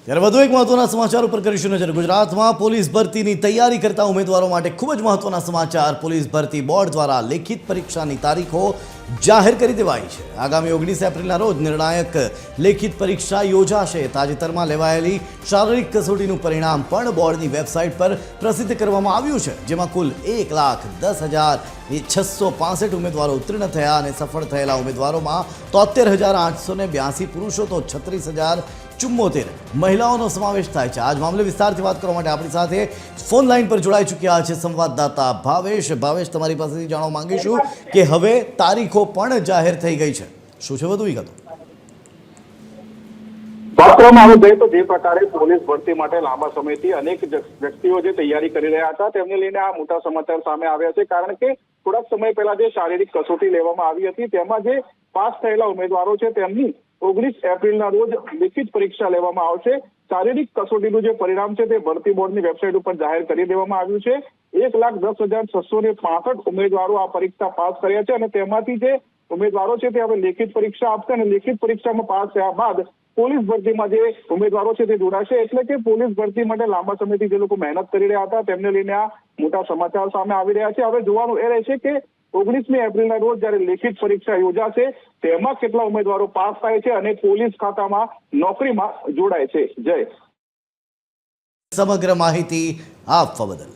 ત્યારે વધુ એક મહત્વના સમાચાર ઉપર કરીશું નજર। ગુજરાતમાં પોલીસ ભરતીની તૈયારી કરતા ઉમેદવારો માટે ખૂબ જ મહત્વના સમાચાર। પોલીસ ભરતી બોર્ડ દ્વારા લેખિત પરીક્ષાની તારીખો જાહેર કરી દેવાઈ છે। આગામી 19 એપ્રિલના રોજ નિર્ણાયક લેખિત પરીક્ષા યોજાશે। તાજેતરમાં લેવાયેલી શારીરિક કસોટીનું પરિણામ પણ બોર્ડની વેબસાઇટ પર પ્રસિદ્ધ કરવામાં આવ્યું છે, જેમાં કુલ 1,10,665 ઉમેદવારો ઉત્તીર્ણ થયા અને સફળ થયેલા ઉમેદવારોમાં 73,882 પુરુષો તો 36,074 મહિલાઓનો સમાવેશ થાય છે। આજ મામલે વિસ્તારથી વાત કરવા માટે આપણી સાથે ફોન લાઈન પર જોડાઈ ચૂક્યા છે સંવાદદાતા ભાવેશ। ભાવેશ, તમારી પાસેથી જાણવા માંગીશું કે હવે તારીખો પણ જાહેર થઈ ગઈ છે, શું છે વધુ વિગતો? વાત કરવામાં આવે તો જે પ્રકારે પોલીસ ભરતી માટે લાંબા સમયથી અનેક વ્યક્તિઓ જે તૈયારી કરી રહ્યા હતા તેમને લઈને આ મોટા સમાચાર સામે આવ્યા છે। કારણ કે થોડાક સમય પહેલા જે શારીરિક કસોટી લેવામાં આવી હતી તેમાં જે પાસ થયેલા ઉમેદવારો છે તેમની 19 એપ્રિલના રોજ લેખિત પરીક્ષા લેવામાં આવશે। શારીરિક કસોટીનું જે પરિણામ છે તે ભરતી બોર્ડની વેબસાઇટ ઉપર જાહેર કરી દેવામાં આવ્યું છે। 1,10,665 ઉમેદવારો આ પરીક્ષા પાસ કર્યા છે અને તેમાંથી જે ઉમેદવારો છે તે હવે લેખિત પરીક્ષા આપશે અને લેખિત પરીક્ષામાં પાસ થયા બાદ પોલીસ ભરતીમાં જે ઉમેદવારો છે તે જોડાશે। એટલે કે પોલીસ ભરતી માટે લાંબા સમયથી જે લોકો મહેનત કરી રહ્યા હતા તેમને લઈને આ મોટા સમાચાર સામે આવી રહ્યા છે। હવે જોવાનું એ રહેશે કે 19મી એપ્રિલના રોજ જ્યારે લેખિત પરીક્ષા યોજાશે તેમાં કેટલા ઉમેદવારો પાસ થાય છે અને પોલીસ ખાતામાં નોકરીમાં જોડાય છે। જય, સમગ્ર માહિતી આપવા બદલ